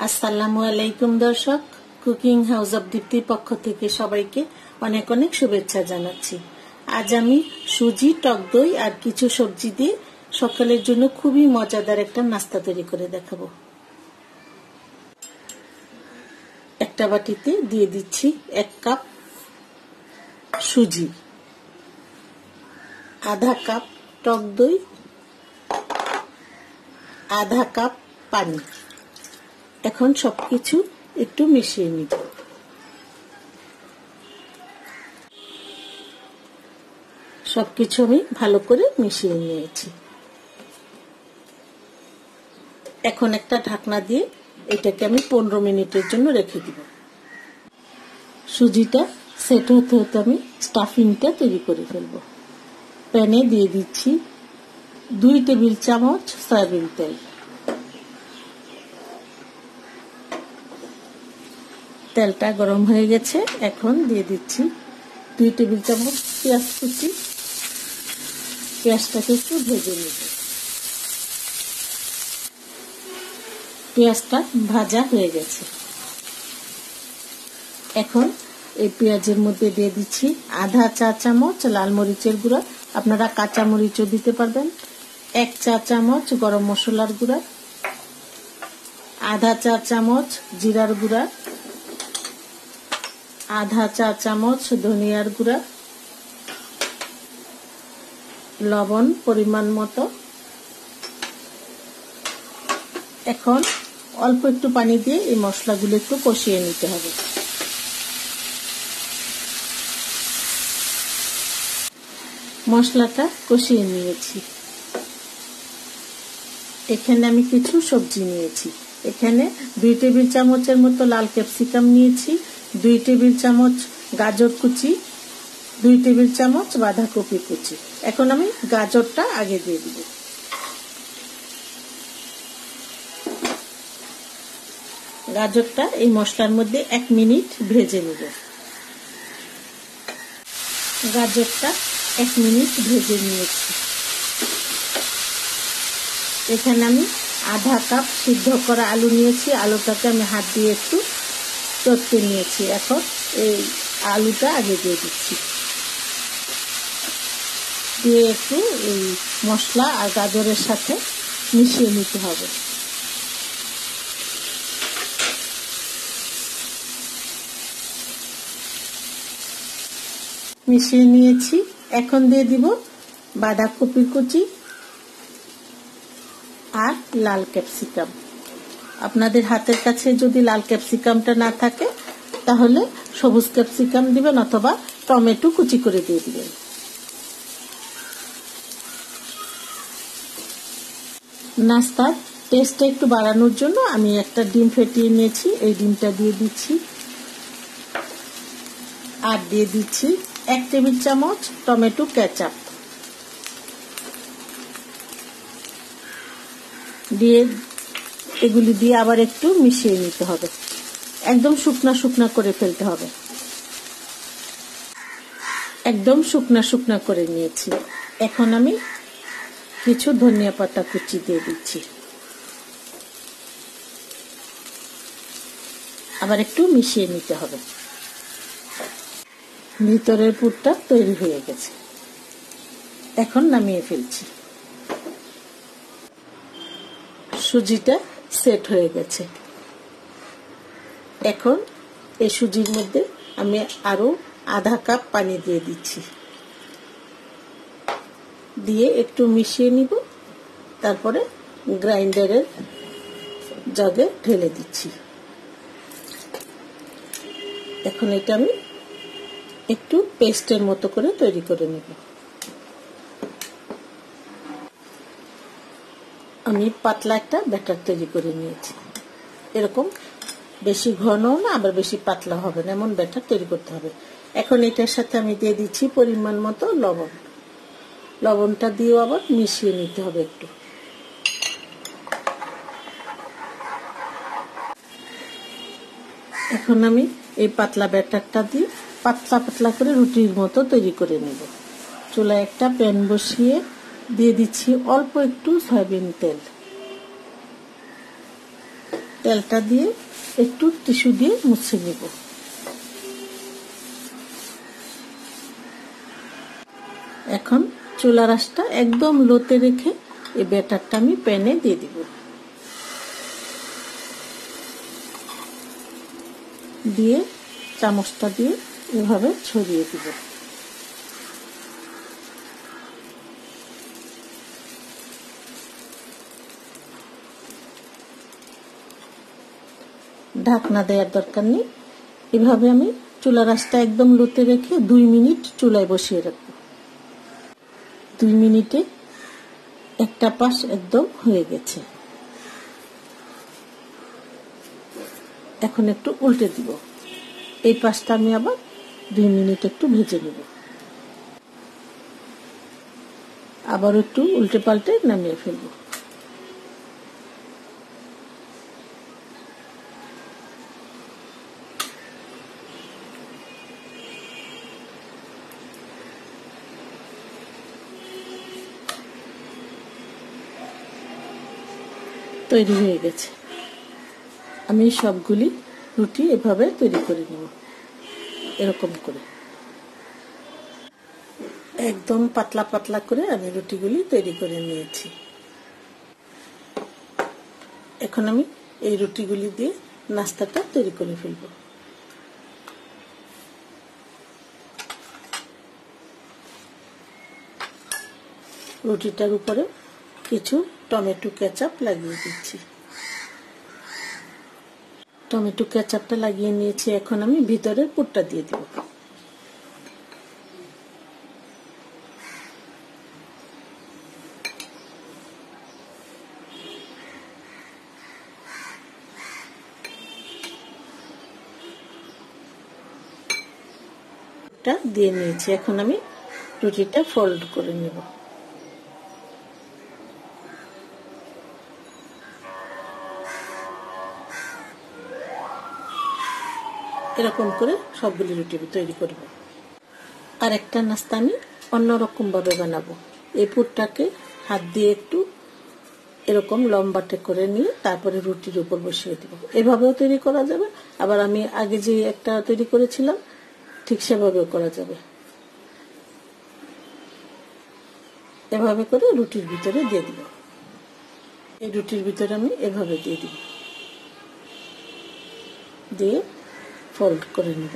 আসসালামু আলাইকুম দর্শক, কুকিং হাউস অব দীপ্তির পক্ষ থেকে সবাইকে অনেক অনেক শুভেচ্ছা জানাচ্ছি। আজ আমি সুজি, টকদই আর কিছু সবজি দিয়ে সকালের জন্য খুবই মজাদার একটা নাস্তা তৈরি করে দেখাবো। একটা বাটিতে দিয়ে দিচ্ছি 1 কাপ সুজি, আধা কাপ টকদই, আধা কাপ পানি। এখন সবকিছু একটু মিশিয়ে নিব। সবকিছু আমি ভালো করে মিশিয়ে নিয়েছি। এখন একটা ঢাকনা দিয়ে এটাকে আমি 15 মিনিটের জন্য রেখে দিব। সুজিটা সেট হতে হতে আমি স্টাফিংটা তৈরি করে ফেলব। প্যানে দিয়ে দিচ্ছি 2 টেবিল চামচ সয়াবিন তেল। তেলটা গরম হয়ে গেছে। এখন দিয়ে দিচ্ছি 2 টেবিল চামচ পেঁয়াজ কুচি। পেঁয়াজটাকে একটু ভেজে নেব। পেঁয়াজটা ভাজা হয়ে গেছে। এখন এই পেঁয়াজের মধ্যে দিয়ে দিচ্ছি আধা চা চামচ লাল মরিচের গুঁড়া, আপনারা কাঁচা মরিচও দিতে পারবেন। 1 চা চামচ গরম মশলার গুঁড়া, আধা চা চামচ জিরার গুঁড়া, আধা চা চামচ ধনিয়ার গুঁড়া, লবণ পরিমাণ মতো। এখন অল্প একটু পানি দিয়ে এই মশলাগুলো একটু কষিয়ে নিতে হবে। মশলাটা কষিয়ে নিয়েছি। এখানে আমি কিছু সবজি নিয়েছি। এখানে 2 টেবিল চামচের মতো লাল ক্যাপসিকাম নিয়েছি, 2 টেবিল চামচ গাজর কুচি, 2 টেবিল চামচ বাঁধাকপি কুচি। এখন আমি গাজরটা আগে দিয়ে দিব। গাজরটা এই মশলার মধ্যে 1 মিনিট ভেজে নেব। গাজরটা 1 মিনিট ভেজে নিয়েছি। এখানে আমি আধা কাপ সিদ্ধ করা আলু নিয়েছি। আলুটাকে আমি হাত দিয়ে একটু চটকে নিয়েছি। এখন এই আলুটা আগে দিয়ে দিচ্ছি। দিয়ে একটু এই মশলা আর গাজরের সাথে মিশিয়ে নিতে হবে। মিশিয়ে নিয়েছি। এখন দিয়ে দিব বাঁধাকপি কুচি আর লাল ক্যাপসিকাম। আপনাদের হাতের কাছে যদি লাল ক্যাপসিকামটা না থাকে তাহলে সবুজ ক্যাপসিকাম দিবেন অথবা টমেটো কুচি করে দিয়ে দিবেন। নাস্তার টেস্টটা একটু বাড়ানোর জন্য আমি একটা ডিম ফেটিয়ে নিয়েছি। এই ডিমটা দিয়ে দিচ্ছি। আর দিয়ে দিচ্ছি 1 টেবিল চামচ টমেটো কেচাপ। দিয়ে এগুলি দিয়ে আবার একটু মিশিয়ে নিতে হবে। একদম শুকনা শুকনা করে ফেলতে হবে। একদম শুকনা শুকনা করে নিয়েছি। এখন আমি কিছু ধনিয়া পাতা কুচি দিয়ে দিচ্ছি। আবার একটু মিশিয়ে নিতে হবে। ভিতরের পুরটা তৈরি হয়ে গেছে। এখন নামিয়ে ফেলছি। সুজিটা সেট হয়ে গেছে। এখন এই সুজির মধ্যে আমি আরো আধা কাপ পানি দিয়ে দিচ্ছি। দিয়ে একটু মিশিয়ে নিব। তারপরে গ্রাইন্ডারের জগে ঢেলে দিচ্ছি। এখন এটা আমি একটু পেস্টের মতো করে তৈরি করে নেব। আমি পাতলা একটা ব্যাটার তৈরি করে নিয়েছি। এরকম বেশি ঘনও না আবার বেশি পাতলা হবে না, এমন ব্যাটার তৈরি করতে হবে। এখন এটার সাথে আমি দিয়ে দিচ্ছি পরিমাণ মতো লবণ। লবণটা দিয়েও আবার মিশিয়ে নিতে হবে একটু। এখন আমি এই পাতলা ব্যাটারটা দিয়ে পাতলা পাতলা করে রুটির মতো তৈরি করে নেব। চুলায় একটা প্যান বসিয়ে দিয়ে দিচ্ছি অল্প একটু সয়াবিন তেল। তেলটা দিয়ে একটু টিস্যু দিয়ে মুছে নেব। এখন চুলার আঁচটা একদম লোতে রেখে এই ব্যাটারটা আমি প্যানে দিয়ে দিব। দিয়ে চামচটা দিয়ে এভাবে ছড়িয়ে দিব। ঢাকনা দেওয়ার দরকার নেই। এভাবে আমি চুলার আঁচটা একদম লোতে রেখে 2 মিনিট চুলায় বসিয়ে রাখবো। 2 মিনিটে একটা পাশ একদম হয়ে গেছে। এখন একটু উল্টে দিব। এই পাশটা আমি আবার 2 মিনিট একটু ভেজে নেব। আবার একটু উল্টে পাল্টে নামিয়ে ফেলবো। তৈরি হয়ে গেছে। আমি সবগুলি রুটি এভাবে তৈরি করে নেব। এরকম করে একদম পাতলা পাতলা করে আমি রুটিগুলি তৈরি করে নিয়েছি। এখন আমি এই রুটিগুলি দিয়ে নাস্তাটা তৈরি করে ফেলব। রুটিটার উপরে কিছু টমেটো কেচাপ লাগিয়ে দিচ্ছি। টমেটো কেচাপটা লাগিয়ে নিয়েছি। এখন আমি ভিতরের পুরটা দিয়ে দেব। দিয়ে নিয়েছি। এখন আমি রুটিটা ফোল্ড করে নেব। এরকম করে সবগুলি রুটি তৈরি করব। আর একটা নাস্তা আমি অন্যরকম ভাবে বানাবো। এই পুরটাকে হাত দিয়ে একটু এরকম লম্বাটে করে নিয়ে তারপরে রুটির উপর বসিয়ে দেব। এভাবেও তৈরি করা যাবে, আবার আমি আগে যে একটা তৈরি করেছিলাম ঠিক সেভাবেও করা যাবে। এভাবে করে রুটির ভিতরে দিয়ে দিব। এই রুটির ভিতরে আমি এভাবে দিয়ে দিব, দিয়ে ফোল্ড করে নেব।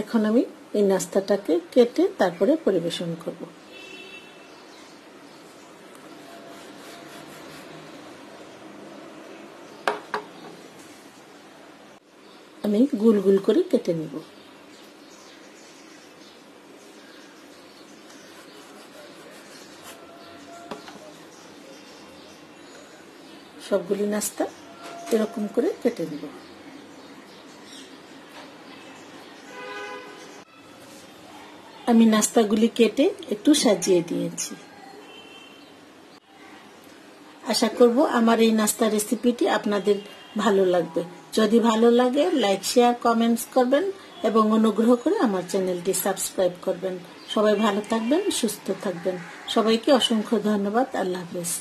এখন আমি এই নাস্তাটাকে কেটে তারপরে পরিবেশন করব। আমি গোল গোল করে কেটে নেব। সবগুলি নাস্তা এরকম করে কেটে নেব। আমি নাস্তাগুলি কেটে একটু সাজিয়ে দিয়েছি। আশা করব আমার এই নাস্তা রেসিপিটি আপনাদের ভালো লাগবে। যদি ভালো লাগে লাইক, শেয়ার, কমেন্টস করবেন এবং অনুগ্রহ করে আমার চ্যানেলটি সাবস্ক্রাইব করবেন। সবাই ভালো থাকবেন, সুস্থ থাকবেন। সবাইকে অসংখ্য ধন্যবাদ। আল্লাহ হাফেজ।